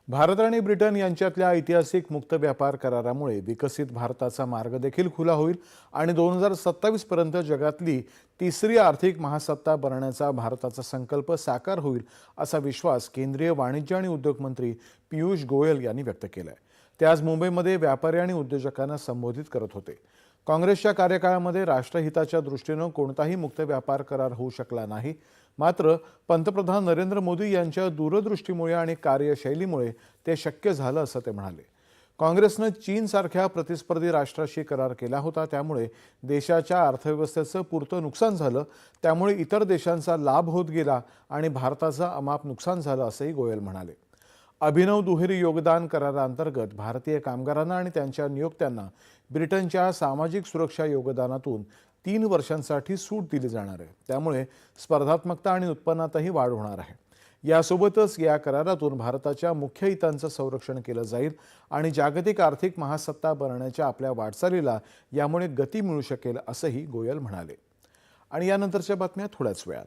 भारत आणि ब्रिटन यांच्यातल्या ऐतिहासिक मुक्त व्यापार करारामुळे विकसित भारताचा मार्ग देखील खुला होईल आणि 2027 पर्यंत जगातली तिसरी आर्थिक महासत्ता बनण्याचा भारताचा संकल्प साकार होईल असा विश्वास केंद्रीय वाणिज्य आणि उद्योग मंत्री पियुष गोयल यांनी व्यक्त केलाय। ते आज मुंबईमध्ये व्यापारी आणि उद्योजकांना संबोधित करत होते। काँग्रेसच्या कार्यकाळामध्ये राष्ट्रहिताच्या दृष्टीने कोणताही मुक्त व्यापार करार होऊ शकला नाही, मात्र पंतप्रधान नरेंद्र मोदी यांच्या दूरदृष्टीमुळे आणि कार्यशैलीमुळे ते शक्य झालं असं ते म्हणाले। काँग्रेसने चीनसारख्या प्रतिस्पर्धी राष्ट्राशी करार केला होता, त्यामुळे देशाच्या अर्थव्यवस्थेचं पुरतं नुकसान झालं, त्यामुळे इतर देशांचा लाभ होत गेला आणि भारताचं अमाप नुकसान झालं असंही गोयल म्हणाले। अभिनव दुहेरी योगदान कराराअंतर्गत भारतीय कामगारांना आणि त्यांच्या नियोक्त्यांना ब्रिटनच्या सामाजिक सुरक्षा योगदानातून 3 वर्षांसाठी सूट दिली जाणार आहे, त्यामुळे स्पर्धात्मकता आणि उत्पन्नातही वाढ होणार आहे। यासोबतच या करारातून भारताच्या मुख्य हितांचं संरक्षण केलं जाईल आणि जागतिक आर्थिक महासत्ता बनण्याच्या आपल्या वाटचालीला यामुळे गती मिळू शकेल असंही गोयल म्हणाले। आणि यानंतरच्या बातम्या थोड्याच वेळात।